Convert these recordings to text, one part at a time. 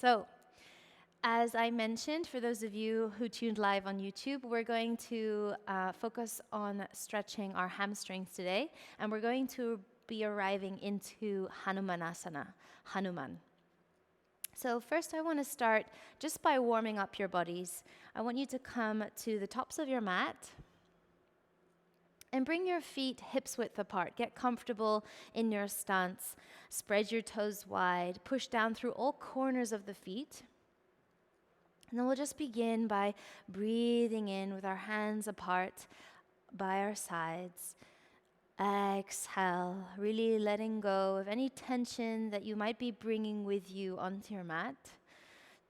So, as I mentioned, for those of you who tuned live on YouTube, we're going to focus on stretching our hamstrings today, and we're going to be arriving into Hanumanasana, Hanuman. So first I want to start just by warming up your bodies. I want you to come to the tops of your mat and bring your feet hips width apart. Get comfortable in your stance. Spread your toes wide. Push down through all corners of the feet. And then we'll just begin by breathing in with our hands apart by our sides. Exhale, really letting go of any tension that you might be bringing with you onto your mat.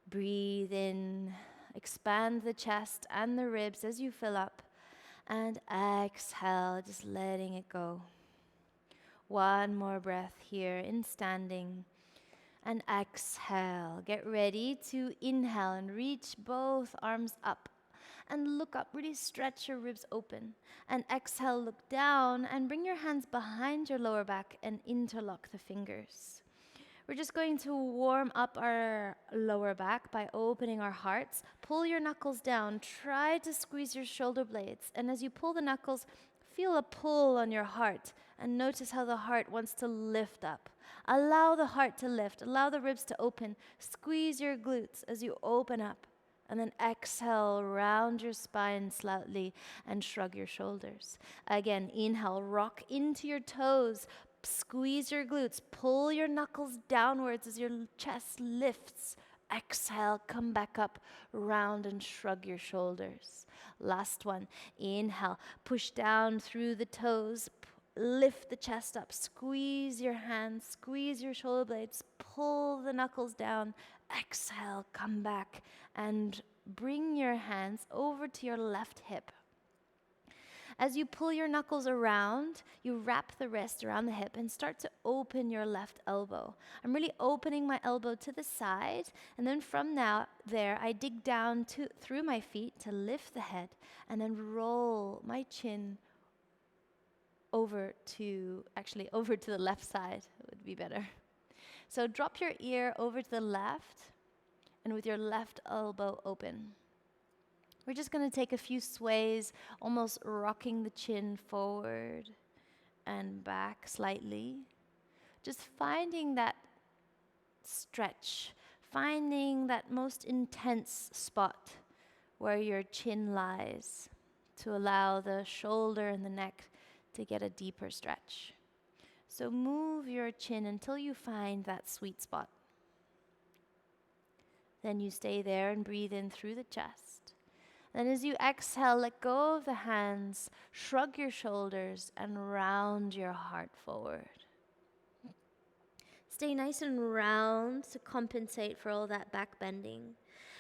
Breathe in, expand the chest and the ribs as you fill up. And exhale, just letting it go. One more breath here in standing. And exhale. Get ready to inhale and reach both arms up. And look up, really stretch your ribs open. And exhale, look down and bring your hands behind your lower back and interlock the fingers. We're just going to warm up our lower back by opening our hearts. Pull your knuckles down. Try to squeeze your shoulder blades. And as you pull the knuckles, feel a pull on your heart. And notice how the heart wants to lift up. Allow the heart to lift. Allow the ribs to open. Squeeze your glutes as you open up. And then exhale, round your spine slightly and shrug your shoulders. Again, inhale, rock into your toes. Squeeze your glutes, pull your knuckles downwards as your chest lifts. Exhale, come back up, round and shrug your shoulders. Last one, inhale, push down through the toes, lift the chest up, squeeze your hands, squeeze your shoulder blades, pull the knuckles down. Exhale, come back and bring your hands over to your left hip. As you pull your knuckles around, you wrap the wrist around the hip and start to open your left elbow. I'm really opening my elbow to the side, and then from there, I dig down through my feet to lift the head, and then roll my chin over to the left side. It would be better. So drop your ear over to the left, and with your left elbow open. We're just going to take a few sways, almost rocking the chin forward and back slightly. Just finding that stretch, finding that most intense spot where your chin lies to allow the shoulder and the neck to get a deeper stretch. So move your chin until you find that sweet spot. Then you stay there and breathe in through the chest. Then as you exhale, let go of the hands, shrug your shoulders, and round your heart forward. Stay nice and round to compensate for all that back bending.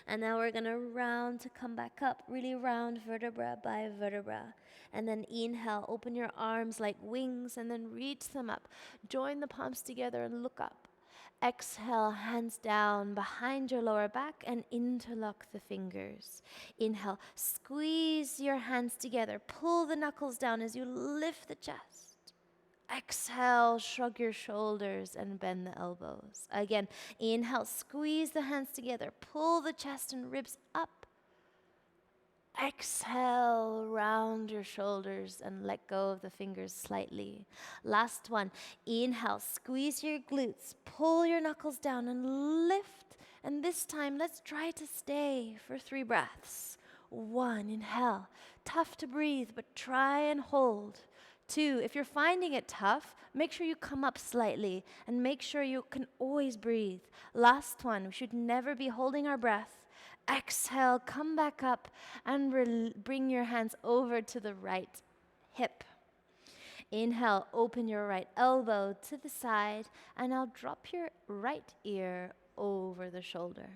And now we're going to round to come back up, really round vertebra by vertebra. And then inhale, open your arms like wings, and then reach them up. Join the palms together and look up. Exhale, hands down behind your lower back and interlock the fingers. Inhale, squeeze your hands together. Pull the knuckles down as you lift the chest. Exhale, shrug your shoulders and bend the elbows. Again, inhale, squeeze the hands together. Pull the chest and ribs up. Exhale, round your shoulders and let go of the fingers slightly. Last one. Inhale, squeeze your glutes, pull your knuckles down and lift. And this time, let's try to stay for 3 breaths. 1, inhale. Tough to breathe, but try and hold. 2, if you're finding it tough, make sure you come up slightly and make sure you can always breathe. Last one, we should never be holding our breath. Exhale, come back up and bring your hands over to the right hip. Inhale, open your right elbow to the side, and now drop your right ear over the shoulder.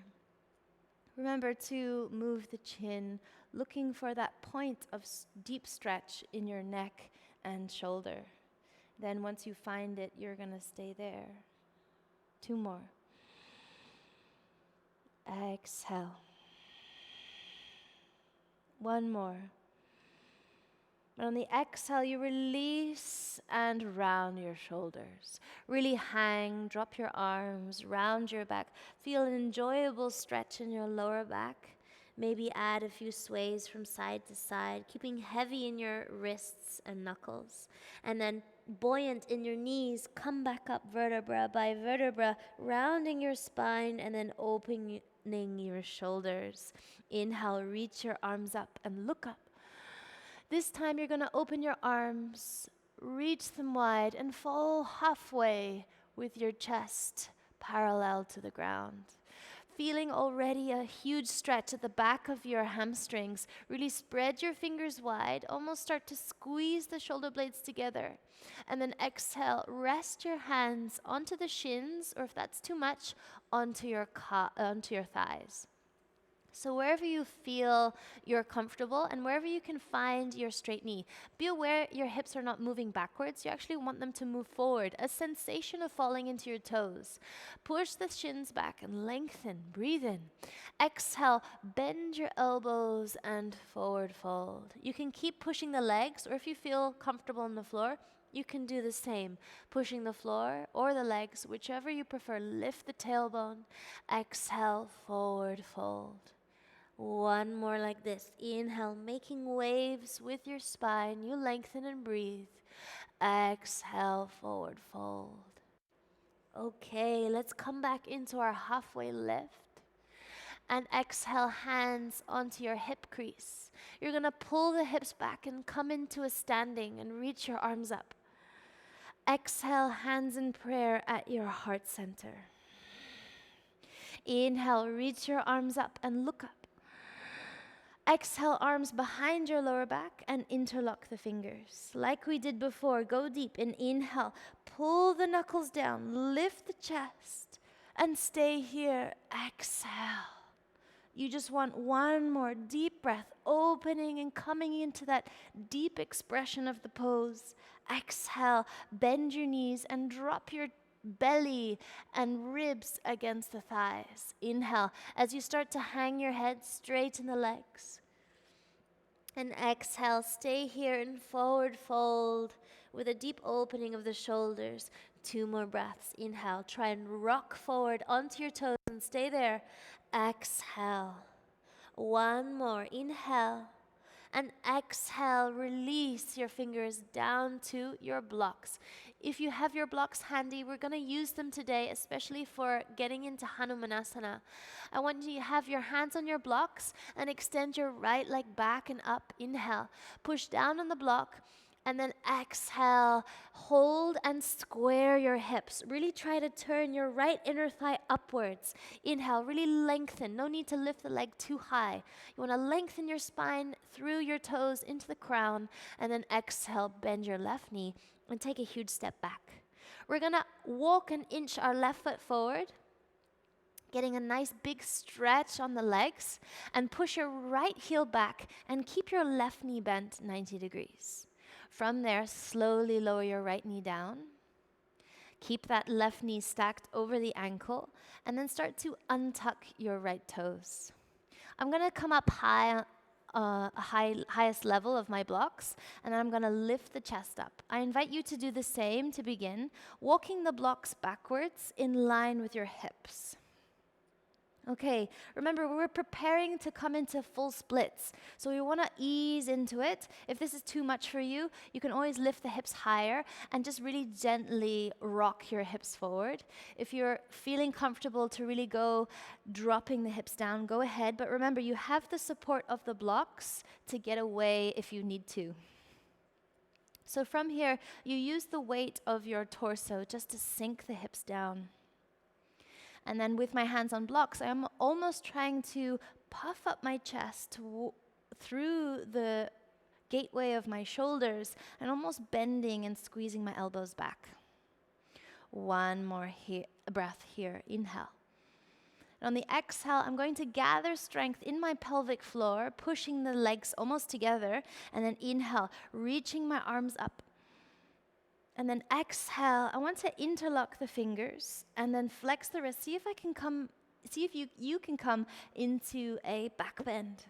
Remember to move the chin, looking for that point of deep stretch in your neck and shoulder. Then once you find it, you're going to stay there. 2 more. Exhale. 1 more. And on the exhale, you release and round your shoulders. Really hang, drop your arms, round your back. Feel an enjoyable stretch in your lower back. Maybe add a few sways from side to side, keeping heavy in your wrists and knuckles. And then buoyant in your knees, come back up vertebra by vertebra, rounding your spine and then opening your shoulders. Inhale, reach your arms up and look up. This time you're going to open your arms, reach them wide, and fall halfway with your chest parallel to the ground. Feeling already a huge stretch at the back of your hamstrings. Really spread your fingers wide, almost start to squeeze the shoulder blades together. And then exhale, rest your hands onto the shins, or if that's too much, onto your thighs. So wherever you feel you're comfortable and wherever you can find your straight knee, be aware your hips are not moving backwards. You actually want them to move forward, a sensation of falling into your toes. Push the shins back and lengthen. Breathe in. Exhale, bend your elbows and forward fold. You can keep pushing the legs, or if you feel comfortable on the floor, you can do the same. Pushing the floor or the legs, whichever you prefer. Lift the tailbone. Exhale, forward fold. One more like this. Inhale, making waves with your spine. You lengthen and breathe. Exhale, forward fold. Okay, let's come back into our halfway lift. And exhale, hands onto your hip crease. You're going to pull the hips back and come into a standing and reach your arms up. Exhale, hands in prayer at your heart center. Inhale, reach your arms up and look up. Exhale, arms behind your lower back and interlock the fingers. Like we did before, go deep and inhale. Pull the knuckles down, lift the chest, and stay here. Exhale. You just want one more deep breath, opening and coming into that deep expression of the pose. Exhale, bend your knees and drop your belly and ribs against the thighs. Inhale, as you start to hang your head, straighten the legs. And exhale, stay here in forward fold with a deep opening of the shoulders. 2 more breaths. Inhale, try and rock forward onto your toes and stay there. Exhale. 1 more. Inhale. And exhale, release your fingers down to your blocks. If you have your blocks handy, we're going to use them today, especially for getting into Hanumanasana. I want you to have your hands on your blocks and extend your right leg back and up. Inhale. Push down on the block. And then exhale, hold and square your hips. Really try to turn your right inner thigh upwards. Inhale, really lengthen. No need to lift the leg too high. You want to lengthen your spine through your toes into the crown. And then exhale, bend your left knee and take a huge step back. We're going to walk and inch our left foot forward, getting a nice big stretch on the legs, and push your right heel back and keep your left knee bent 90 degrees. From there, slowly lower your right knee down. Keep that left knee stacked over the ankle, and then start to untuck your right toes. I'm going to come up high, highest level of my blocks, and then I'm going to lift the chest up. I invite you to do the same to begin, walking the blocks backwards in line with your hips. Okay, remember we're preparing to come into full splits, so we want to ease into it. If this is too much for you, you can always lift the hips higher and just really gently rock your hips forward. If you're feeling comfortable to really go dropping the hips down, go ahead, but remember you have the support of the blocks to get away if you need to. So from here, you use the weight of your torso just to sink the hips down. And then with my hands on blocks, I'm almost trying to puff up my chest through the gateway of my shoulders and almost bending and squeezing my elbows back. 1 more breath here. Inhale. And on the exhale, I'm going to gather strength in my pelvic floor, pushing the legs almost together. And then inhale, reaching my arms up. And then exhale, I want to interlock the fingers and then flex the wrist. See if you can come into a back bend.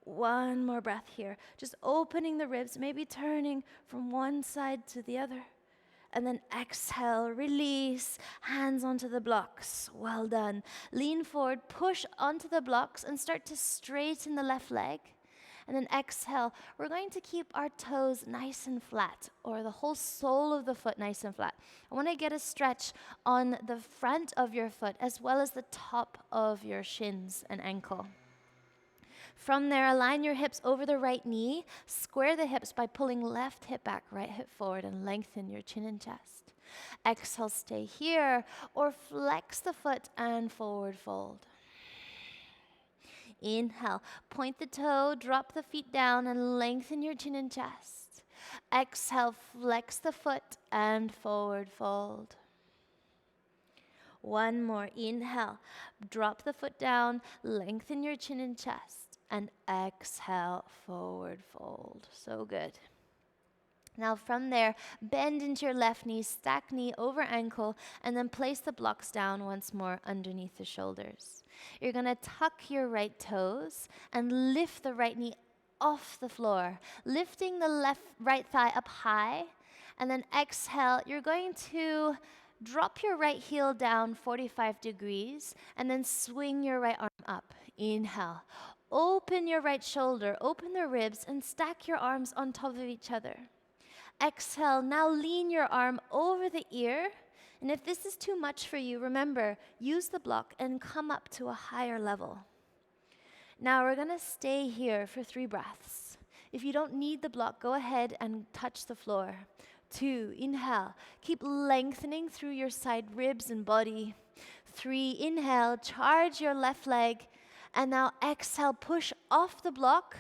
One more breath here. Just opening the ribs, maybe turning from one side to the other. And then exhale, release, hands onto the blocks. Well done. Lean forward, push onto the blocks and start to straighten the left leg. And then exhale. We're going to keep our toes nice and flat, or the whole sole of the foot nice and flat. I want to get a stretch on the front of your foot as well as the top of your shins and ankle. From there, align your hips over the right knee. Square the hips by pulling left hip back, right hip forward, and lengthen your chin and chest. Exhale, stay here, or flex the foot and forward fold. Inhale, point the toe, drop the feet down, and lengthen your chin and chest. Exhale, flex the foot and forward fold. One more. Inhale, drop the foot down, lengthen your chin and chest, and exhale, forward fold. So good. Now from there, bend into your left knee, stack knee over ankle, and then place the blocks down once more underneath the shoulders. You're going to tuck your right toes and lift the right knee off the floor, lifting the right thigh up high, and then exhale. You're going to drop your right heel down 45 degrees, and then swing your right arm up. Inhale. Open your right shoulder, open the ribs, and stack your arms on top of each other. Exhale, now lean your arm over the ear. And if this is too much for you, remember, use the block and come up to a higher level. Now we're going to stay here for 3 breaths. If you don't need the block, go ahead and touch the floor. 2, inhale. Keep lengthening through your side ribs and body. 3, inhale, charge your left leg. And now exhale, push off the block,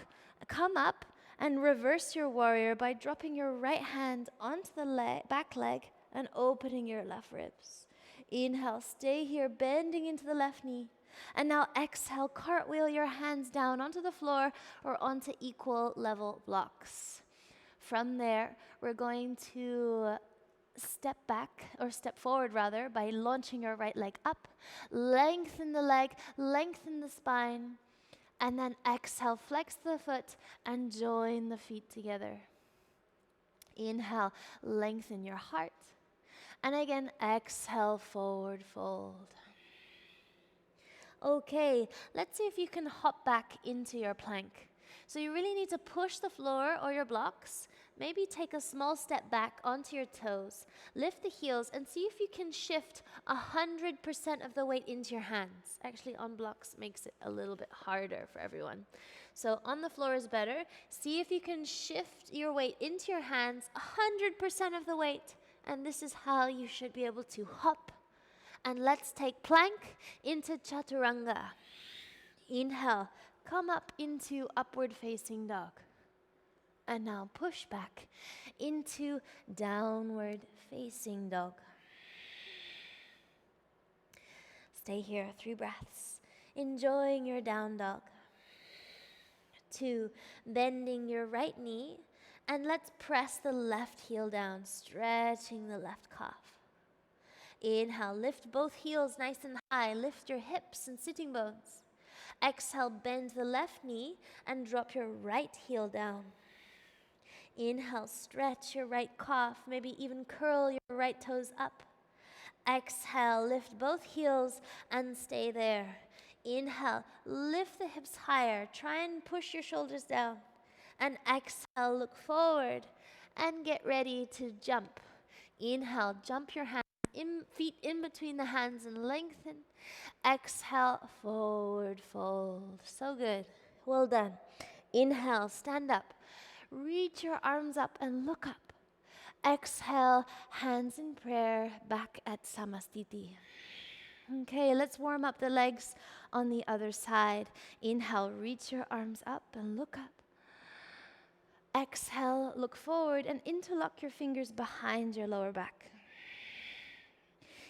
come up, and reverse your warrior by dropping your right hand onto the back leg and opening your left ribs. Inhale, stay here, bending into the left knee. And now exhale, cartwheel your hands down onto the floor or onto equal level blocks. From there, we're going to step forward by launching your right leg up. Lengthen the leg, lengthen the spine. And then exhale, flex the foot and join the feet together. Inhale, lengthen your heart. And again, exhale, forward fold. Okay, let's see if you can hop back into your plank. So you really need to push the floor or your blocks. Maybe take a small step back onto your toes. Lift the heels and see if you can shift 100% of the weight into your hands. Actually, on blocks makes it a little bit harder for everyone. So on the floor is better. See if you can shift your weight into your hands, 100% of the weight. And this is how you should be able to hop. And let's take plank into chaturanga. Inhale, come up into upward facing dog. And now push back into downward facing dog. Stay here, 3 breaths. Enjoying your down dog. 2, bending your right knee. And let's press the left heel down, stretching the left calf. Inhale, lift both heels nice and high. Lift your hips and sitting bones. Exhale, bend the left knee and drop your right heel down. Inhale, stretch your right calf, maybe even curl your right toes up. Exhale, lift both heels and stay there. Inhale, lift the hips higher. Try and push your shoulders down. And exhale, look forward and get ready to jump. Inhale, jump your hands, feet in between the hands and lengthen. Exhale, forward fold. So good. Well done. Inhale, stand up. Reach your arms up and look up. Exhale, hands in prayer, back at Samastiti. Okay, let's warm up the legs on the other side. Inhale, reach your arms up and look up. Exhale, look forward and interlock your fingers behind your lower back.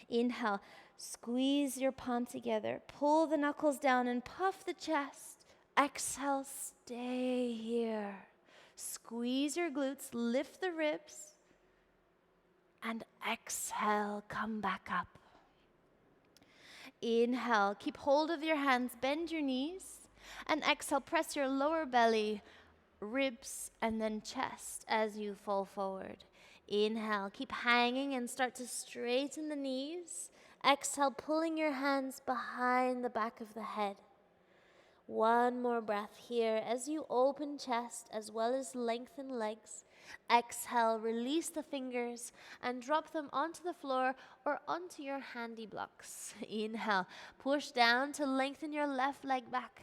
Inhale, squeeze your palm together. Pull the knuckles down and puff the chest. Exhale, stay here. Squeeze your glutes, lift the ribs. And exhale, come back up. Inhale, keep hold of your hands, bend your knees. And exhale, press your lower belly, ribs, and then chest as you fall forward. Inhale, keep hanging and start to straighten the knees. Exhale, pulling your hands behind the back of the head. One more breath here as you open chest as well as lengthen legs. Exhale, release the fingers and drop them onto the floor or onto your handy blocks. Inhale, push down to lengthen your left leg back.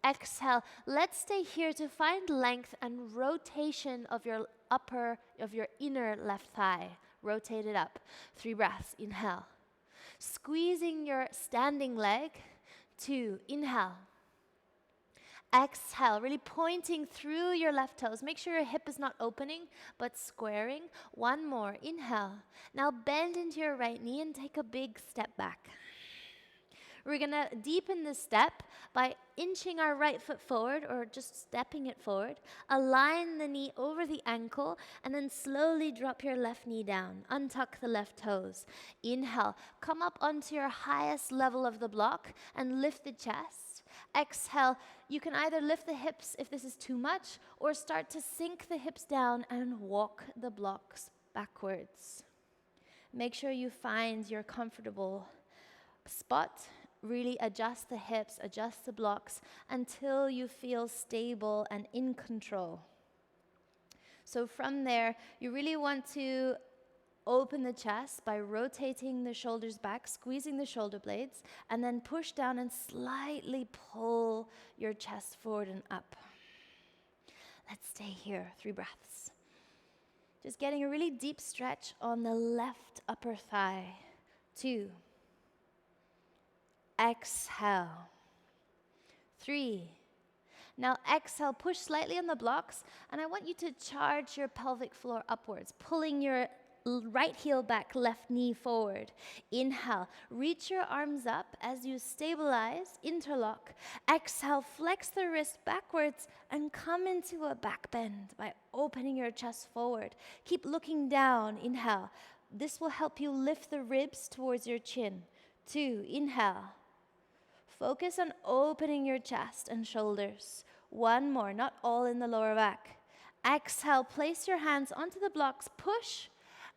Exhale, let's stay here to find length and rotation of your inner left thigh. Rotate it up. 3 breaths. Inhale. Squeezing your standing leg. 2. Inhale. Exhale, really pointing through your left toes. Make sure your hip is not opening, but squaring. 1 more. Inhale. Now bend into your right knee and take a big step back. We're going to deepen this step by inching our right foot forward or just stepping it forward. Align the knee over the ankle and then slowly drop your left knee down. Untuck the left toes. Inhale, come up onto your highest level of the block and lift the chest. Exhale, you can either lift the hips if this is too much or start to sink the hips down and walk the blocks backwards. Make sure you find your comfortable spot. Really adjust the hips, adjust the blocks until you feel stable and in control. So from there, you really want to open the chest by rotating the shoulders back, squeezing the shoulder blades, and then push down and slightly pull your chest forward and up. Let's stay here, 3 breaths. Just getting a really deep stretch on the left upper thigh. 2. Exhale. 3. Now exhale, push slightly on the blocks, and I want you to charge your pelvic floor upwards, pulling your right heel back, left knee forward. Inhale, reach your arms up as you stabilize, interlock. Exhale, flex the wrist backwards and come into a back bend by opening your chest forward. Keep looking down. Inhale. This will help you lift the ribs towards your chin. 2. Inhale. Focus on opening your chest and shoulders. 1 more, not all in the lower back. Exhale, place your hands onto the blocks, push,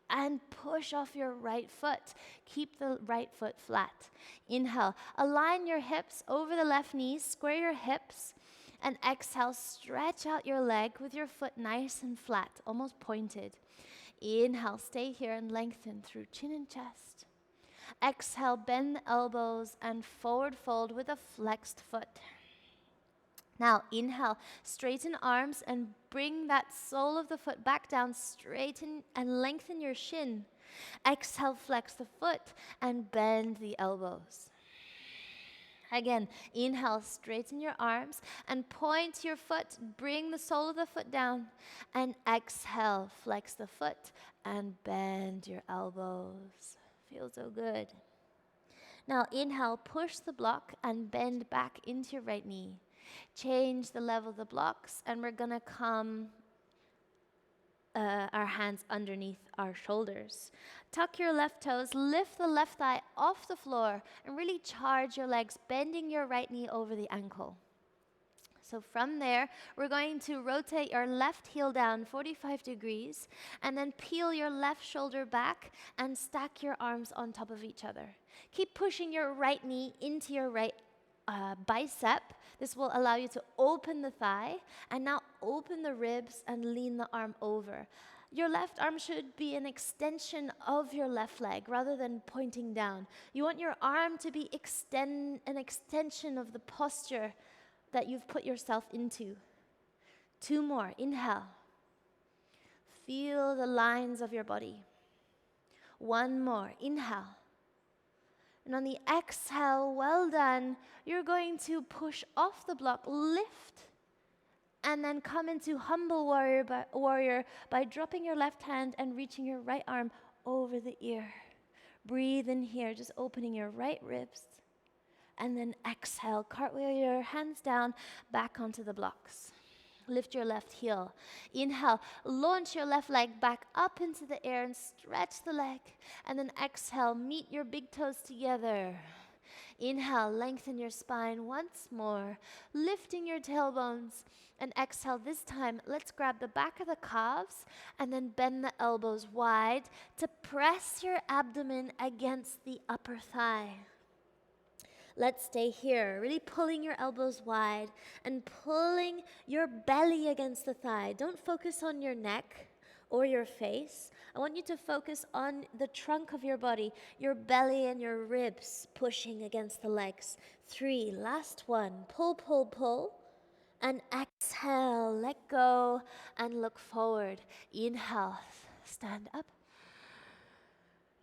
and push off your right foot. Keep the right foot flat. Inhale, align your hips over the left knee, square your hips, and exhale, stretch out your leg with your foot nice and flat, almost pointed. Inhale, stay here and lengthen through chin and chest. Exhale, bend the elbows and forward fold with a flexed foot. Now inhale, straighten arms and bring that sole of the foot back down, straighten and lengthen your shin. Exhale, flex the foot and bend the elbows. Again, inhale, straighten your arms and point your foot, bring the sole of the foot down. And exhale, flex the foot and bend your elbows. Feels so good. Now inhale, push the block and bend back into your right knee. Change the level of the blocks and we're gonna come our hands underneath our shoulders. Tuck your left toes, lift the left thigh off the floor and really charge your legs, bending your right knee over the ankle. So from there, we're going to rotate your left heel down 45 degrees and then peel your left shoulder back and stack your arms on top of each other. Keep pushing your right knee into your right bicep. This will allow you to open the thigh and now open the ribs and lean the arm over. Your left arm should be an extension of your left leg rather than pointing down. You want your arm to be an extension of the posture that you've put yourself into. 2 more. Inhale. Feel the lines of your body. 1 more. Inhale. And on the exhale, well done, you're going to push off the block, lift, and then come into humble warrior by dropping your left hand and reaching your right arm over the ear. Breathe in here, just opening your right ribs. And then exhale, cartwheel your hands down, back onto the blocks. Lift your left heel. Inhale, launch your left leg back up into the air and stretch the leg. And then exhale, meet your big toes together. Inhale, lengthen your spine once more, lifting your tailbones. And exhale, this time, let's grab the back of the calves and then bend the elbows wide to press your abdomen against the upper thigh. Let's stay here, really pulling your elbows wide and pulling your belly against the thigh. Don't focus on your neck or your face. I want you to focus on the trunk of your body, your belly and your ribs pushing against the legs. 3, last one. Pull, pull, pull. And exhale, let go and look forward. Inhale, stand up.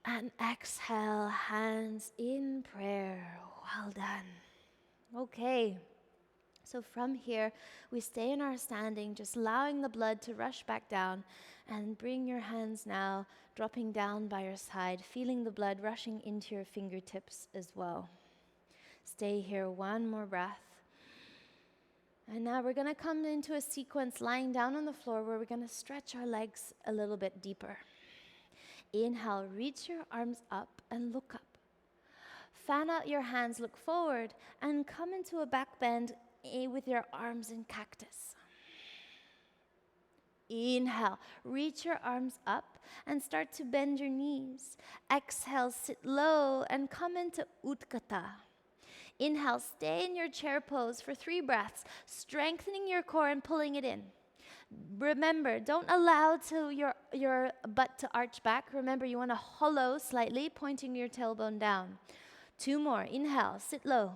And exhale, hands in prayer. Well done. Okay. So from here, we stay in our standing, just allowing the blood to rush back down, and bring your hands now, dropping down by your side, feeling the blood rushing into your fingertips as well. Stay here, one more breath. And now we're going to come into a sequence lying down on the floor where we're going to stretch our legs a little bit deeper. Inhale, reach your arms up and look up. Fan out your hands, look forward, and come into a back bend with your arms in cactus. Inhale, reach your arms up and start to bend your knees. Exhale, sit low and come into Utkata. Inhale, stay in your chair pose for 3 breaths, strengthening your core and pulling it in. Remember, don't allow your butt to arch back. Remember, you want to hollow slightly, pointing your tailbone down. 2 more. Inhale, sit low.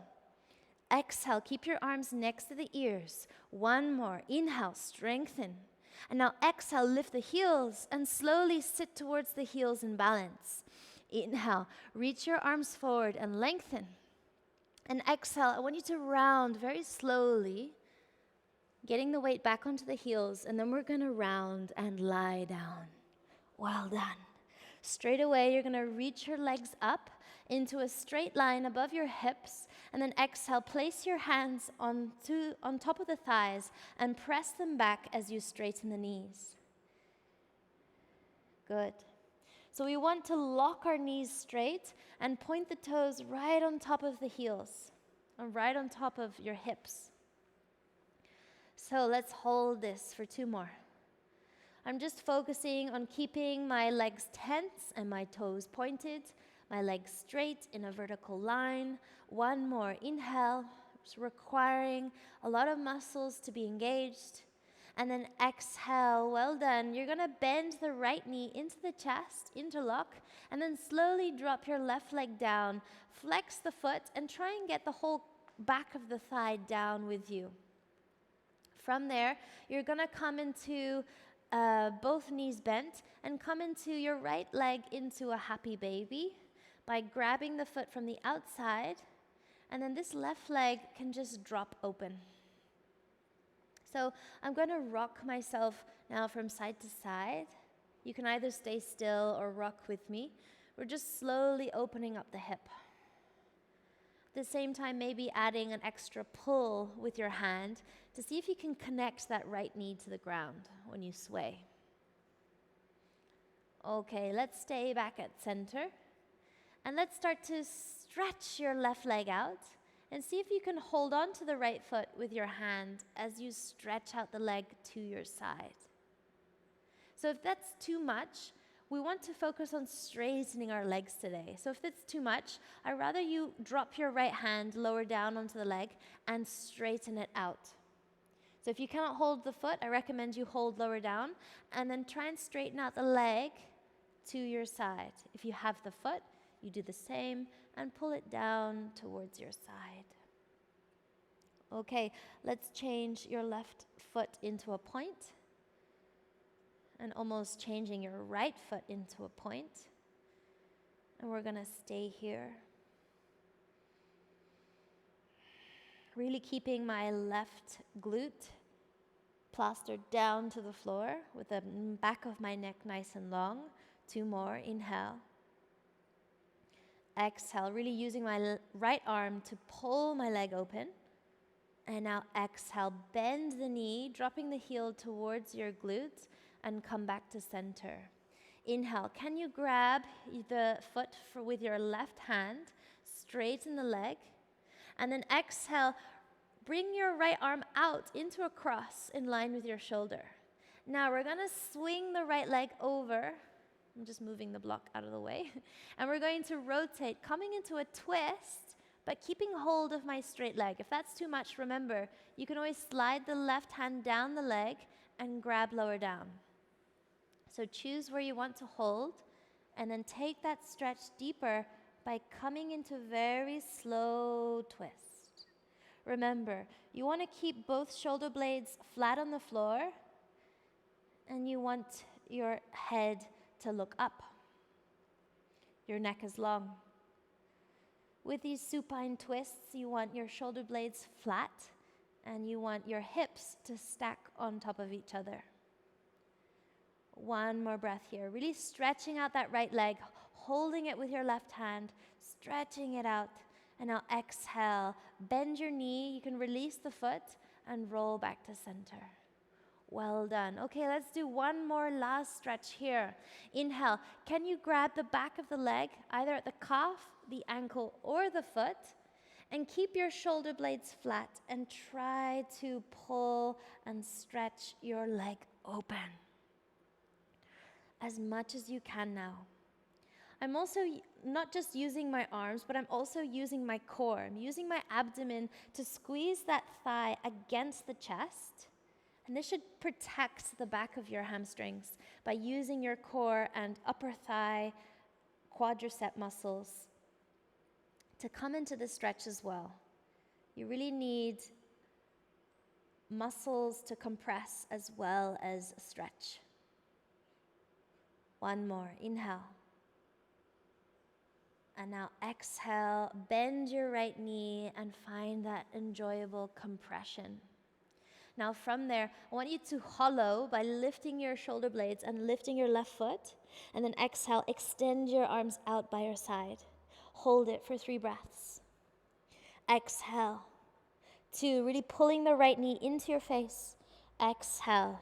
Exhale, keep your arms next to the ears. 1 more. Inhale, strengthen. And now exhale, lift the heels and slowly sit towards the heels in balance. Inhale, reach your arms forward and lengthen. And exhale, I want you to round very slowly, getting the weight back onto the heels, and then we're going to round and lie down. Well done. Straight away, you're going to reach your legs up into a straight line above your hips, and then exhale, place your hands on top of the thighs and press them back as you straighten the knees. Good. So we want to lock our knees straight and point the toes right on top of the heels, and right on top of your hips. So let's hold this for 2 more. I'm just focusing on keeping my legs tense and my toes pointed, my legs straight in a vertical line. 1 more. Inhale, it's requiring a lot of muscles to be engaged. And then exhale, well done. You're gonna bend the right knee into the chest, interlock, and then slowly drop your left leg down. Flex the foot and try and get the whole back of the thigh down with you. From there, you're gonna come into both knees bent and come into your right leg into a happy baby by grabbing the foot from the outside, and then this left leg can just drop open. So I'm going to rock myself now from side to side. You can either stay still or rock with me. We're just slowly opening up the hip. At the same time, maybe adding an extra pull with your hand to see if you can connect that right knee to the ground when you sway. Okay, let's stay back at center. And let's start to stretch your left leg out and see if you can hold on to the right foot with your hand as you stretch out the leg to your side. So if that's too much, we want to focus on straightening our legs today. So if it's too much, I'd rather you drop your right hand lower down onto the leg and straighten it out. So if you cannot hold the foot, I recommend you hold lower down and then try and straighten out the leg to your side. If you have the foot, you do the same and pull it down towards your side. Okay, let's change your left foot into a point and almost changing your right foot into a point. And we're gonna stay here. Really keeping my left glute plastered down to the floor with the back of my neck nice and long. 2 more, inhale. Exhale, really using my right arm to pull my leg open. And now exhale, bend the knee, dropping the heel towards your glutes and come back to center. Inhale, can you grab the foot with your left hand, straighten the leg. And then exhale, bring your right arm out into a cross in line with your shoulder. Now we're gonna swing the right leg over. I'm just moving the block out of the way. And we're going to rotate, coming into a twist, but keeping hold of my straight leg. If that's too much, remember, you can always slide the left hand down the leg and grab lower down. So choose where you want to hold, and then take that stretch deeper by coming into very slow twist. Remember, you want to keep both shoulder blades flat on the floor, and you want your head to look up. Your neck is long. With these supine twists, you want your shoulder blades flat, and you want your hips to stack on top of each other. One more breath here, really stretching out that right leg, holding it with your left hand, stretching it out. And now exhale, bend your knee, you can release the foot and roll back to center. Well done. Okay, let's do one more last stretch here. Inhale, can you grab the back of the leg, either at the calf, the ankle, or the foot, and keep your shoulder blades flat and try to pull and stretch your leg open as much as you can now. I'm also not just using my arms, but I'm also using my core. I'm using my abdomen to squeeze that thigh against the chest. And this should protect the back of your hamstrings by using your core and upper thigh quadricep muscles to come into the stretch as well. You really need muscles to compress as well as stretch. One more, inhale. And now exhale, bend your right knee and find that enjoyable compression. Now from there, I want you to hollow by lifting your shoulder blades and lifting your left foot. And then exhale, extend your arms out by your side. Hold it for 3 breaths. Exhale. 2, really pulling the right knee into your face. Exhale.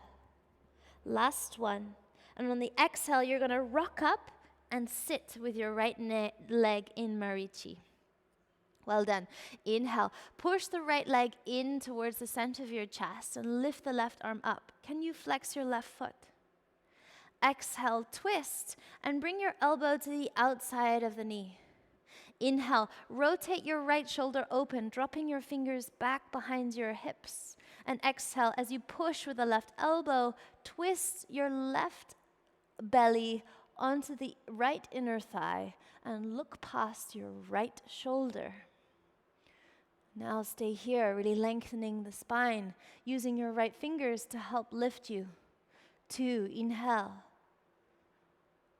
Last one. And on the exhale, you're gonna rock up and sit with your right leg in Marichi. Well done. Inhale. Push the right leg in towards the center of your chest and lift the left arm up. Can you flex your left foot? Exhale, twist, and bring your elbow to the outside of the knee. Inhale, rotate your right shoulder open, dropping your fingers back behind your hips. And exhale, as you push with the left elbow, twist your left belly onto the right inner thigh and look past your right shoulder. Now stay here, really lengthening the spine, using your right fingers to help lift you. 2, inhale.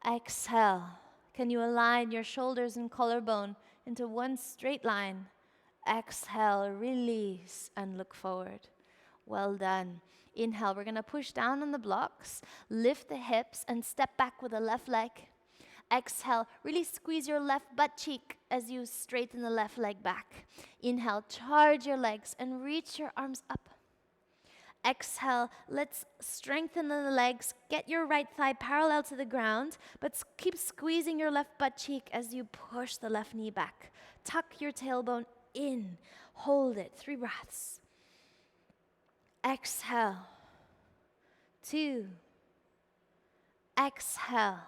Exhale. Can you align your shoulders and collarbone into one straight line? Exhale, release, and look forward. Well done. Inhale, we're gonna push down on the blocks, lift the hips, and step back with the left leg. Exhale, really squeeze your left butt cheek as you straighten the left leg back. Inhale, charge your legs and reach your arms up. Exhale, let's strengthen the legs. Get your right thigh parallel to the ground, but keep squeezing your left butt cheek as you push the left knee back. Tuck your tailbone in. Hold it. 3 breaths. Exhale. 2. Exhale.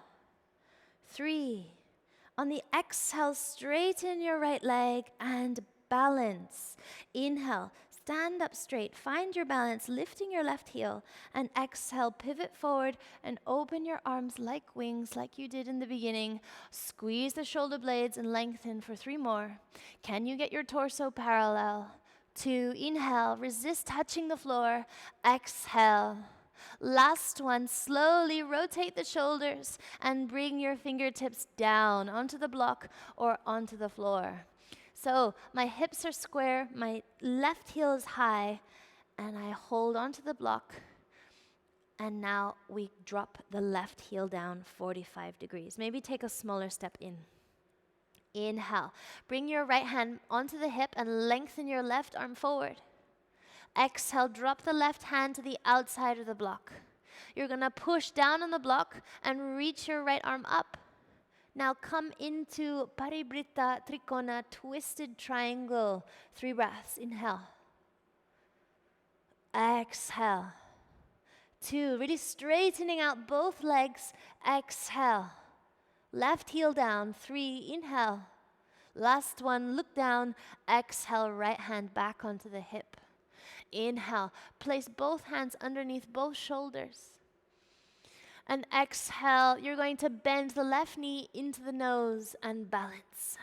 3. On the exhale, straighten your right leg and balance. Inhale, stand up straight, find your balance, lifting your left heel, and exhale, pivot forward and open your arms like wings like you did in the beginning. Squeeze the shoulder blades and lengthen for 3 more. Can you get your torso parallel? 2, inhale, resist touching the floor. Exhale. Last one, slowly rotate the shoulders and bring your fingertips down onto the block or onto the floor. So my hips are square, my left heel is high, and I hold onto the block. And now we drop the left heel down 45 degrees. Maybe take a smaller step in. Inhale, bring your right hand onto the hip and lengthen your left arm forward. Exhale, drop the left hand to the outside of the block. You're gonna push down on the block and reach your right arm up. Now come into Paribrita, Tricona, twisted triangle. 3 breaths. Inhale. Exhale. 2, really straightening out both legs. Exhale. Left heel down. 3, inhale. Last one, look down. Exhale, right hand back onto the hip. Inhale, place both hands underneath both shoulders. And exhale, you're going to bend the left knee into the nose and balance.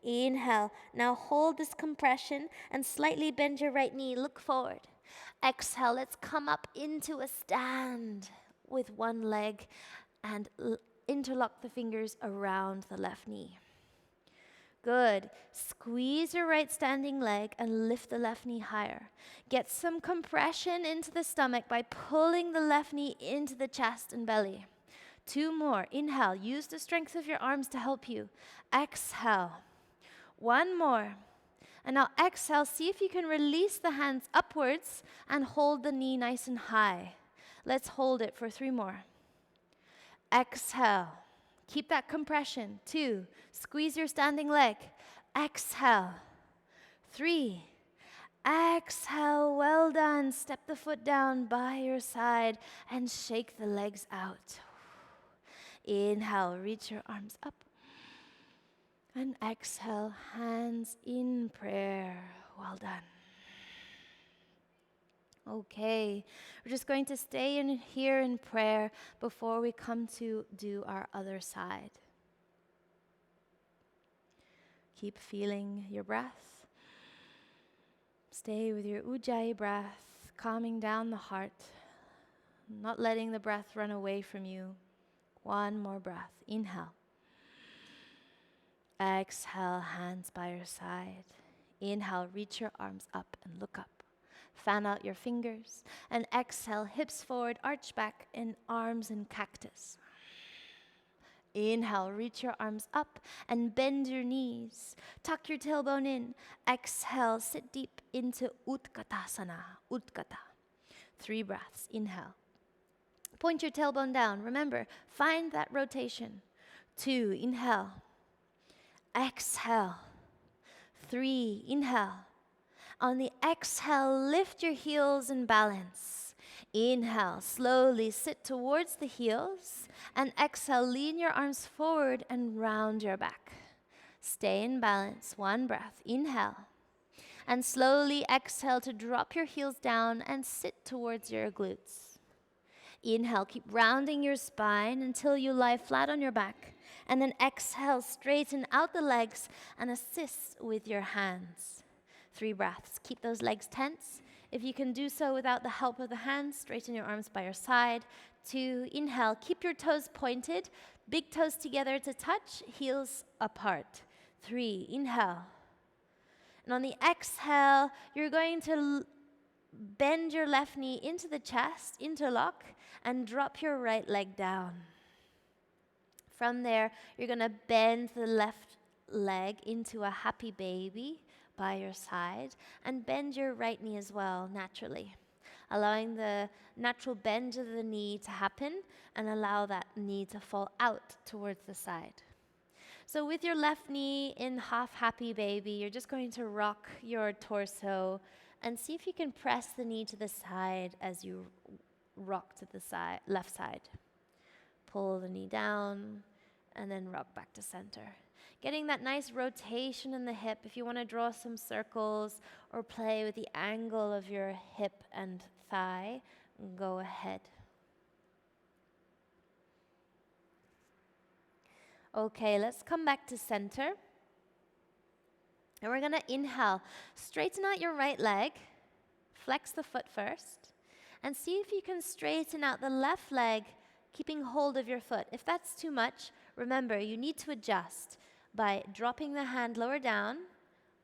Inhale, now hold this compression and slightly bend your right knee, look forward. Exhale, let's come up into a stand with one leg and interlock the fingers around the left knee. Good. Squeeze your right standing leg and lift the left knee higher. Get some compression into the stomach by pulling the left knee into the chest and belly. 2 more. Inhale. Use the strength of your arms to help you. Exhale. 1 more. And now exhale. See if you can release the hands upwards and hold the knee nice and high. Let's hold it for 3 more. Exhale. Keep that compression. 2, squeeze your standing leg. Exhale. 3, exhale. Well done. Step the foot down by your side and shake the legs out. Inhale, reach your arms up. And exhale, hands in prayer. Well done. Okay, we're just going to stay in here in prayer before we come to do our other side. Keep feeling your breath. Stay with your ujjayi breath, calming down the heart, not letting the breath run away from you. 1 more breath. Inhale. Exhale, hands by your side. Inhale, reach your arms up and look up. Fan out your fingers and exhale, hips forward, arch back in arms in cactus. Inhale, reach your arms up and bend your knees. Tuck your tailbone in. Exhale, sit deep into Utkatasana, Utkata. 3 breaths. Inhale. Point your tailbone down. Remember, find that rotation. 2, inhale. Exhale. 3, inhale. On the exhale, lift your heels and balance. Inhale, slowly sit towards the heels. And exhale, lean your arms forward and round your back. Stay in balance. 1 breath. Inhale. And slowly exhale to drop your heels down and sit towards your glutes. Inhale, keep rounding your spine until you lie flat on your back. And then exhale, straighten out the legs and assist with your hands. 3 breaths. Keep those legs tense. If you can do so without the help of the hands, straighten your arms by your side. 2, inhale. Keep your toes pointed. Big toes together to touch, heels apart. 3, inhale. And on the exhale, you're going to bend your left knee into the chest, interlock, and drop your right leg down. From there, you're going to bend the left leg into a happy baby by your side and bend your right knee as well, naturally. Allowing the natural bend of the knee to happen and allow that knee to fall out towards the side. So with your left knee in half happy baby, you're just going to rock your torso and see if you can press the knee to the side as you rock to the side, left side. Pull the knee down and then rock back to center. Getting that nice rotation in the hip. If you want to draw some circles or play with the angle of your hip and thigh, go ahead. Okay, let's come back to center. And we're going to inhale. Straighten out your right leg. Flex the foot first. And see if you can straighten out the left leg, keeping hold of your foot. If that's too much, remember, you need to adjust by dropping the hand lower down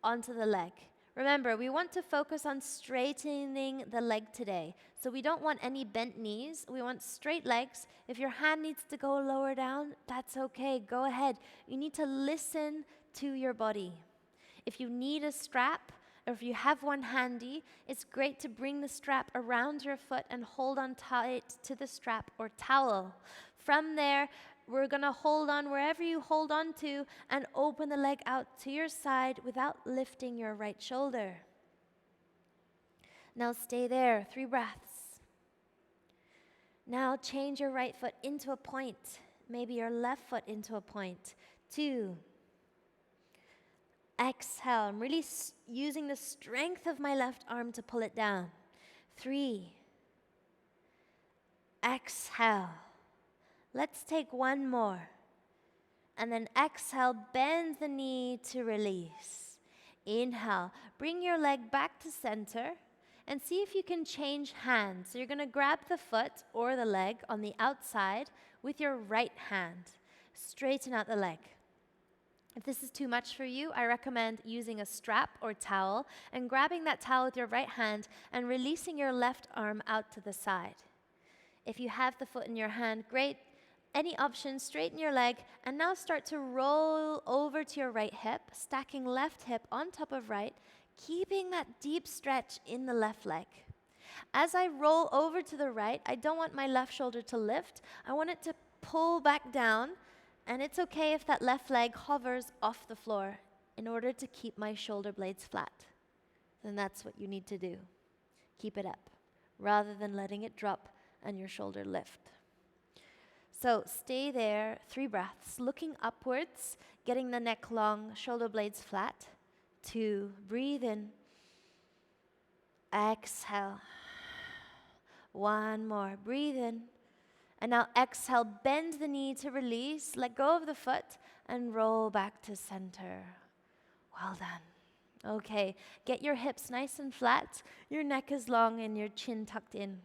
onto the leg. Remember, we want to focus on straightening the leg today. So we don't want any bent knees. We want straight legs. If your hand needs to go lower down, that's okay. Go ahead. You need to listen to your body. If you need a strap, or if you have one handy, it's great to bring the strap around your foot and hold on tight to the strap or towel. From there, we're going to hold on wherever you hold on to and open the leg out to your side without lifting your right shoulder. Now stay there, 3 breaths. Now change your right foot into a point, maybe your left foot into a point. 2. Exhale, I'm really using the strength of my left arm to pull it down. 3. Exhale. Let's take one more. And then exhale, bend the knee to release. Inhale, bring your leg back to center and see if you can change hands. So you're going to grab the foot or the leg on the outside with your right hand. Straighten out the leg. If this is too much for you, I recommend using a strap or towel and grabbing that towel with your right hand and releasing your left arm out to the side. If you have the foot in your hand, great. Any option, straighten your leg and now start to roll over to your right hip, stacking left hip on top of right, keeping that deep stretch in the left leg. As I roll over to the right, I don't want my left shoulder to lift. I want it to pull back down. And it's okay if that left leg hovers off the floor in order to keep my shoulder blades flat. Then that's what you need to do. Keep it up, rather than letting it drop and your shoulder lift. So stay there, 3 breaths, looking upwards, getting the neck long, shoulder blades flat. 2, breathe in. Exhale. 1 more, breathe in. And now exhale, bend the knee to release, let go of the foot, and roll back to center. Well done. Okay, get your hips nice and flat, your neck is long, and your chin tucked in.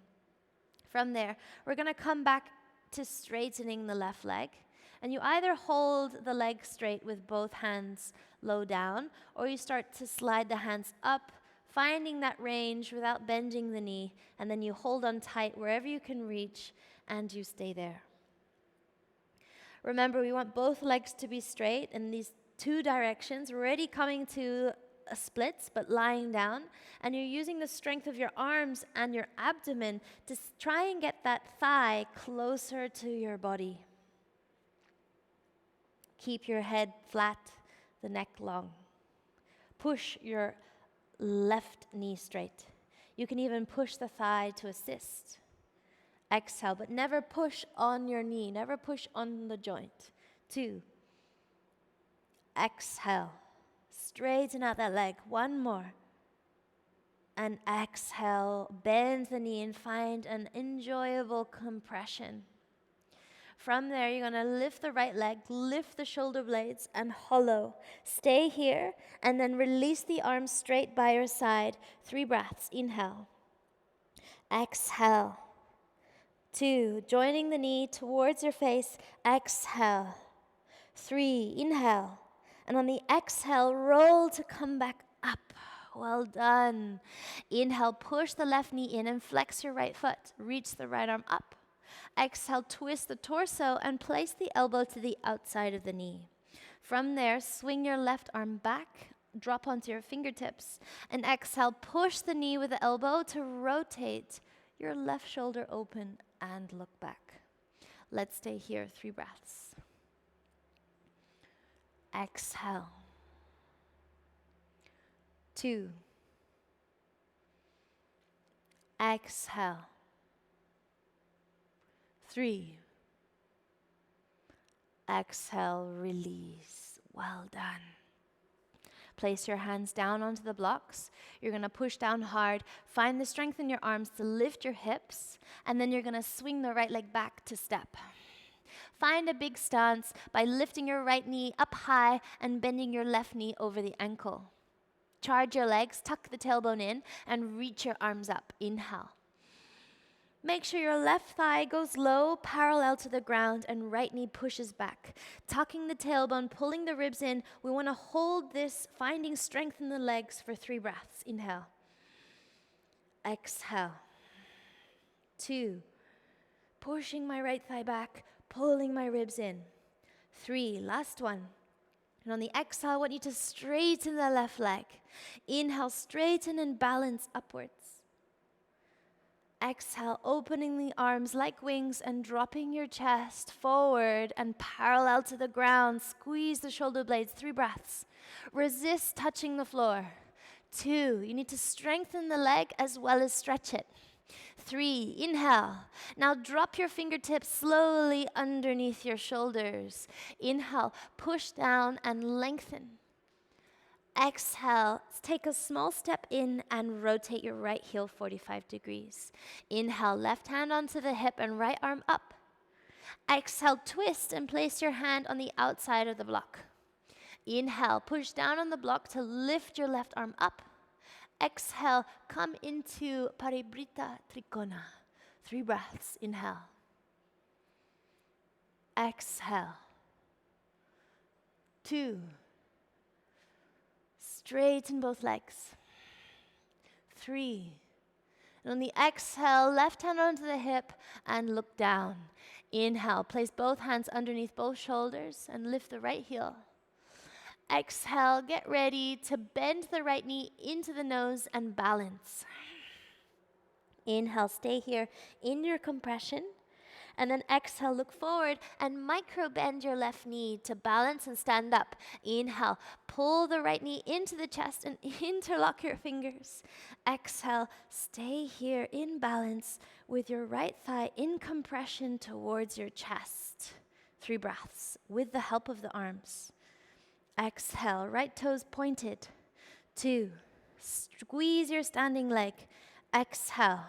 From there, we're going to come back to straightening the left leg. And you either hold the leg straight with both hands low down, or you start to slide the hands up, finding that range without bending the knee, and then you hold on tight wherever you can reach, and you stay there. Remember, we want both legs to be straight in these 2 directions. We're already coming to a split, but lying down, and you're using the strength of your arms and your abdomen to try and get that thigh closer to your body. Keep your head flat, the neck long. Push your left knee straight. You can even push the thigh to assist. Exhale, but never push on your knee, never push on the joint. 2. Exhale, straighten out that leg. 1 more. And exhale, bend the knee and find an enjoyable compression. From there, you're going to lift the right leg, lift the shoulder blades, and hollow. Stay here, and then release the arms straight by your side. 3 breaths. Inhale. Exhale. 2, joining the knee towards your face. Exhale. 3, inhale. And on the exhale, roll to come back up. Well done. Inhale, push the left knee in and flex your right foot. Reach the right arm up. Exhale, twist the torso and place the elbow to the outside of the knee. From there, swing your left arm back, drop onto your fingertips, and exhale, push the knee with the elbow to rotate your left shoulder open and look back. Let's stay here, 3 breaths. Exhale. 2. Exhale. 3. Exhale, release. Well done. Place your hands down onto the blocks. You're going to push down hard. Find the strength in your arms to lift your hips, and then you're going to swing the right leg back to step. Find a big stance by lifting your right knee up high and bending your left knee over the ankle. Charge your legs, tuck the tailbone in, and reach your arms up. Inhale. Make sure your left thigh goes low, parallel to the ground, and right knee pushes back. Tucking the tailbone, pulling the ribs in. We want to hold this, finding strength in the legs for 3 breaths. Inhale. Exhale. 2. Pushing my right thigh back, pulling my ribs in. 3. Last one. And on the exhale, I want you to straighten the left leg. Inhale, straighten and balance upwards. Exhale, opening the arms like wings and dropping your chest forward and parallel to the ground. Squeeze the shoulder blades. 3 breaths. Resist touching the floor. 2, you need to strengthen the leg as well as stretch it. 3, inhale. Now drop your fingertips slowly underneath your shoulders. Inhale, push down and lengthen. Exhale, take a small step in and rotate your right heel 45 degrees. Inhale, left hand onto the hip and right arm up. Exhale, twist and place your hand on the outside of the block. Inhale, push down on the block to lift your left arm up. Exhale, come into Paribrita, Tricona. 3 breaths, inhale. Exhale. 2. Straighten both legs. 3. And on the exhale, left hand onto the hip and look down. Inhale, place both hands underneath both shoulders and lift the right heel. Exhale, get ready to bend the right knee into the nose and balance. Inhale, stay here in your compression. And then exhale, look forward and micro bend your left knee to balance and stand up. Inhale, pull the right knee into the chest and interlock your fingers. Exhale, stay here in balance with your right thigh in compression towards your chest. 3 breaths with the help of the arms. Exhale, right toes pointed. 2, squeeze your standing leg. Exhale.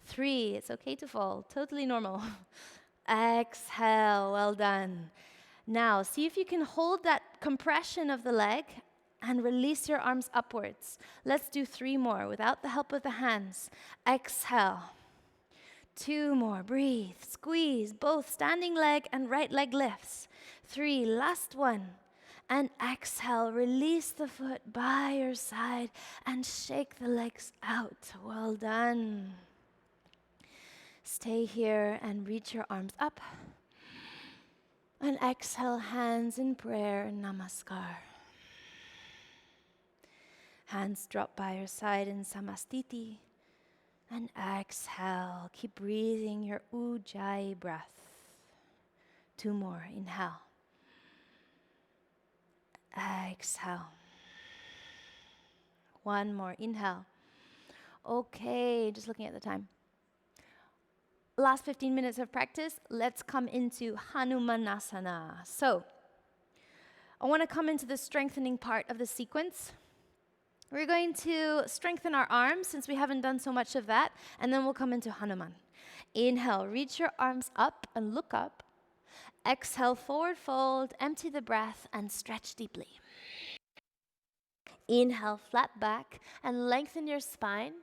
3, it's okay to fall, totally normal. Exhale, well done. Now, see if you can hold that compression of the leg and release your arms upwards. Let's do 3 more without the help of the hands. Exhale. 2 more, breathe, squeeze, both standing leg and right leg lifts. 3, last one. And exhale, release the foot by your side and shake the legs out. Well done. Stay here and reach your arms up. And exhale, hands in prayer, namaskar. Hands drop by your side in samastiti. And exhale, keep breathing your ujjayi breath. 2 more, inhale. Exhale. 1 more, inhale. Okay, just looking at the time. Last 15 minutes of practice, let's come into Hanumanasana. So, I want to come into the strengthening part of the sequence. We're going to strengthen our arms since we haven't done so much of that, and then we'll come into Hanuman. Inhale, reach your arms up and look up. Exhale, forward fold, empty the breath, and stretch deeply. Inhale, flat back, and lengthen your spine.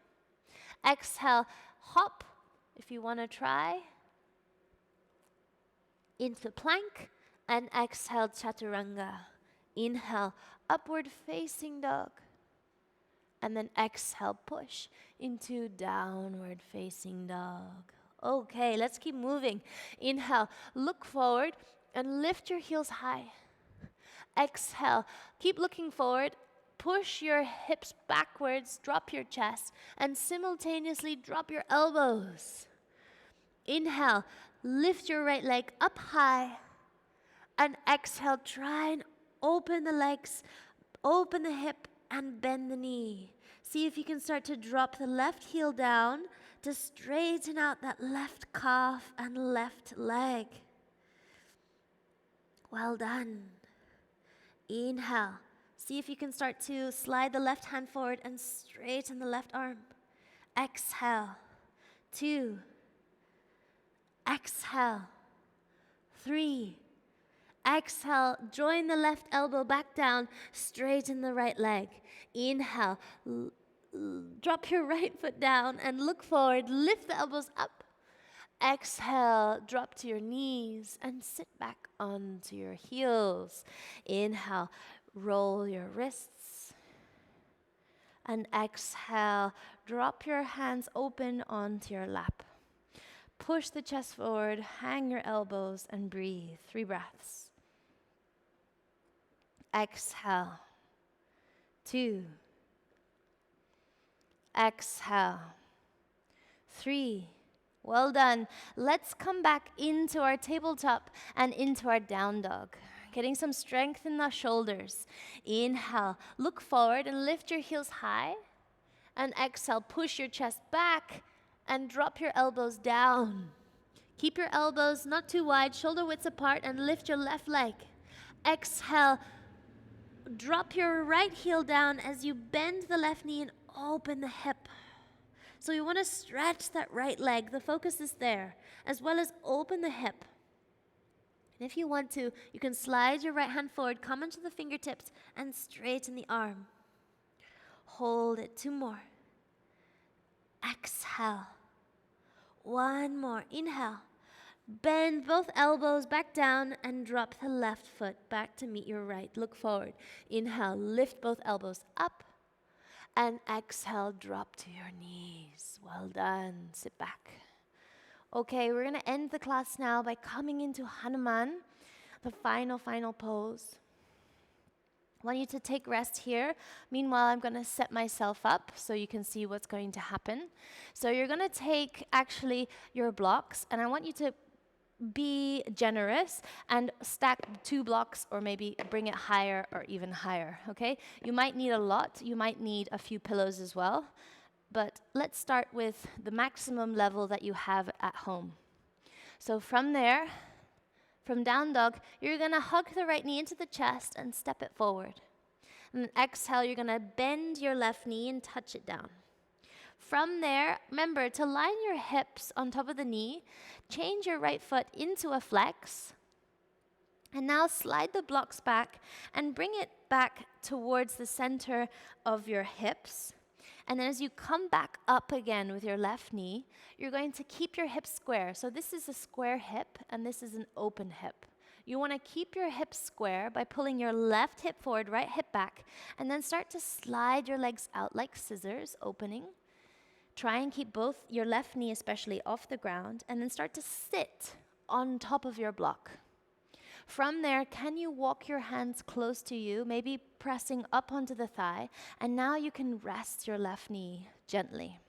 Exhale, hop. If you want to try, into plank, and exhale, chaturanga. Inhale, upward facing dog, and then exhale, push into downward facing dog. Okay, let's keep moving. Inhale, look forward and lift your heels high. Exhale, keep looking forward. Push your hips backwards, drop your chest, and simultaneously drop your elbows. Inhale, lift your right leg up high. And exhale, try and open the legs, open the hip, and bend the knee. See if you can start to drop the left heel down to straighten out that left calf and left leg. Well done. Inhale. See if you can start to slide the left hand forward and straighten the left arm. Exhale. 2. Exhale. 3. Exhale. Join the left elbow back down. Straighten the right leg. Inhale. Drop your right foot down and look forward. Lift the elbows up. Exhale, drop to your knees and sit back onto your heels. Inhale, roll your wrists. And exhale, drop your hands open onto your lap. Push the chest forward, hang your elbows, and breathe. 3 breaths. Exhale. 2. Exhale. 3. Well done. Let's come back into our tabletop and into our down dog. Getting some strength in the shoulders. Inhale, look forward and lift your heels high. And exhale, push your chest back and drop your elbows down. Keep your elbows not too wide, shoulder widths apart, and lift your left leg. Exhale, drop your right heel down as you bend the left knee and open the hip. So you want to stretch that right leg. The focus is there, as well as open the hip. And if you want to, you can slide your right hand forward, come into the fingertips, and straighten the arm. Hold it. 2 more. Exhale. 1 more. Inhale. Bend both elbows back down and drop the left foot back to meet your right. Look forward. Inhale. Lift both elbows up. And exhale, drop to your knees. Well done. Sit back. Okay, we're going to end the class now by coming into Hanuman, the final pose. I want you to take rest here. Meanwhile, I'm going to set myself up so you can see what's going to happen. So you're going to take actually your blocks, and I want you to be generous and stack 2 blocks or maybe bring it higher or even higher, okay? You might need a lot. You might need a few pillows as well. But let's start with the maximum level that you have at home. So from there, from down dog, you're going to hug the right knee into the chest and step it forward. And then exhale, you're going to bend your left knee and touch it down. From there, remember to line your hips on top of the knee, change your right foot into a flex, and now slide the blocks back and bring it back towards the center of your hips. And then as you come back up again with your left knee, you're going to keep your hips square. So this is a square hip, and this is an open hip. You want to keep your hips square by pulling your left hip forward, right hip back, and then start to slide your legs out like scissors, opening. Try and keep both your left knee especially off the ground, and then start to sit on top of your block. From there, can you walk your hands close to you, maybe pressing up onto the thigh, and now you can rest your left knee gently.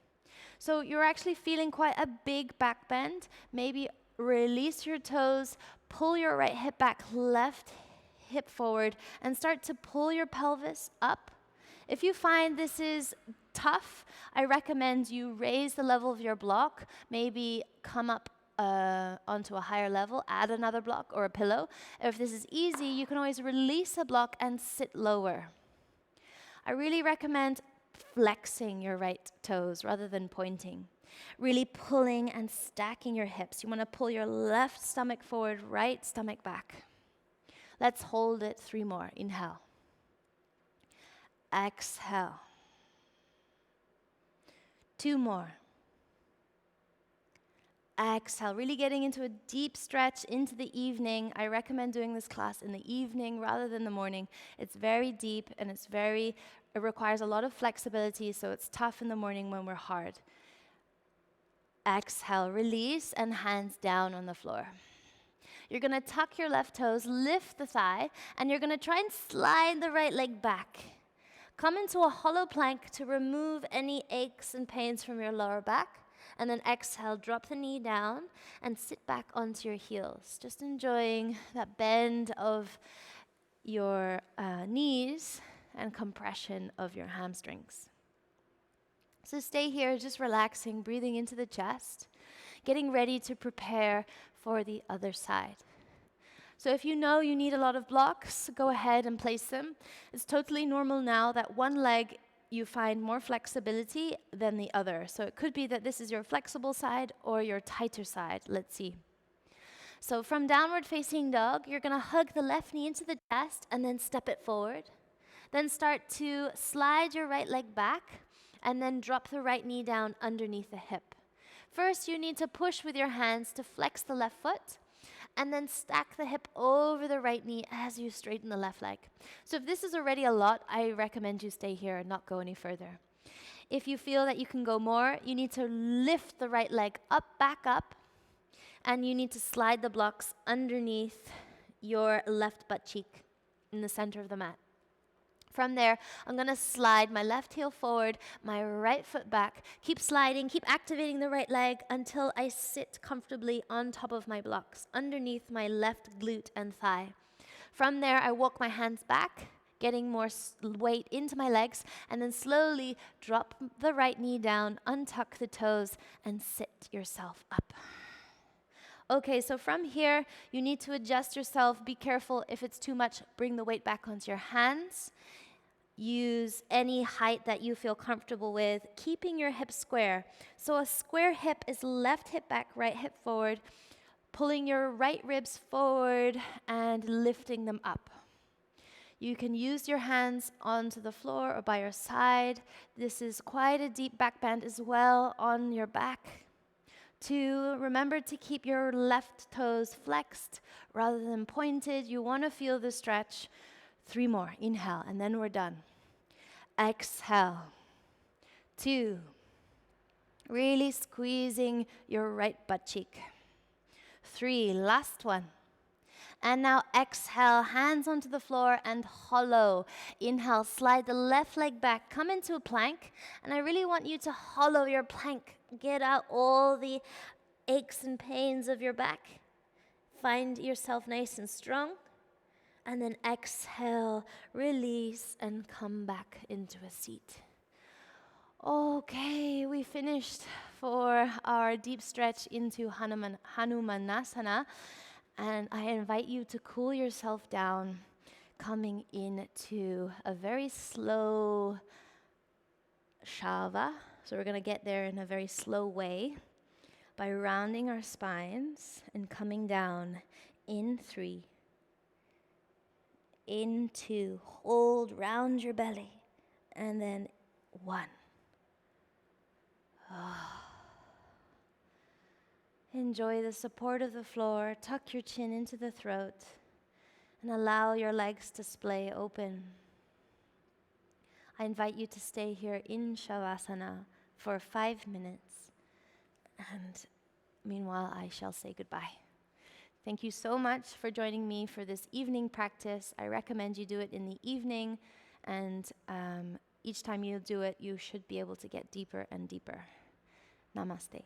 So you're actually feeling quite a big back bend. Maybe release your toes, pull your right hip back, left hip forward, and start to pull your pelvis up. If you find this is tough, I recommend you raise the level of your block, maybe come up onto a higher level, add another block or a pillow. If this is easy, you can always release a block and sit lower. I really recommend flexing your right toes rather than pointing. Really pulling and stacking your hips. You want to pull your left stomach forward, right stomach back. Let's hold it 3 more. Inhale. Exhale. 2 more. Exhale, really getting into a deep stretch into the evening. I recommend doing this class in the evening rather than the morning. It's very deep and it requires a lot of flexibility, so it's tough in the morning when we're hard. Exhale, release, and hands down on the floor. You're going to tuck your left toes, lift the thigh, and you're going to try and slide the right leg back. Come into a hollow plank to remove any aches and pains from your lower back. And then exhale, drop the knee down and sit back onto your heels. Just enjoying that bend of your knees and compression of your hamstrings. So stay here, just relaxing, breathing into the chest, getting ready to prepare for the other side. So if you know you need a lot of blocks, go ahead and place them. It's totally normal now that one leg you find more flexibility than the other. So it could be that this is your flexible side or your tighter side. Let's see. So from downward facing dog, you're going to hug the left knee into the chest and then step it forward. Then start to slide your right leg back and then drop the right knee down underneath the hip. First, you need to push with your hands to flex the left foot, and then stack the hip over the right knee as you straighten the left leg. So if this is already a lot, I recommend you stay here and not go any further. If you feel that you can go more, you need to lift the right leg up, back up, and you need to slide the blocks underneath your left butt cheek in the center of the mat. From there, I'm going to slide my left heel forward, my right foot back. Keep sliding, keep activating the right leg until I sit comfortably on top of my blocks, underneath my left glute and thigh. From there, I walk my hands back, getting more weight into my legs, and then slowly drop the right knee down, untuck the toes, and sit yourself up. Okay, so from here, you need to adjust yourself. Be careful if it's too much, bring the weight back onto your hands. Use any height that you feel comfortable with, keeping your hips square. So a square hip is left hip back, right hip forward, pulling your right ribs forward and lifting them up. You can use your hands onto the floor or by your side. This is quite a deep back bend as well on your back. 2, remember to keep your left toes flexed rather than pointed. You want to feel the stretch. 3 more, inhale, and then we're done. Exhale. 2, really squeezing your right butt cheek. 3, last one. And now exhale, hands onto the floor and hollow. Inhale, slide the left leg back, come into a plank. And I really want you to hollow your plank. Get out all the aches and pains of your back. Find yourself nice and strong. And then exhale, release, and come back into a seat. Okay, we finished for our deep stretch into Hanumanasana. And I invite you to cool yourself down, coming into a very slow Shava. So we're going to get there in a very slow way by rounding our spines and coming down in 3. In 2, hold, round your belly, and then 1. Enjoy the support of the floor, tuck your chin into the throat, and allow your legs to splay open. I invite you to stay here in Shavasana for 5 minutes, and meanwhile I shall say goodbye. Thank you so much for joining me for this evening practice. I recommend you do it in the evening, and each time you do it, you should be able to get deeper and deeper. Namaste.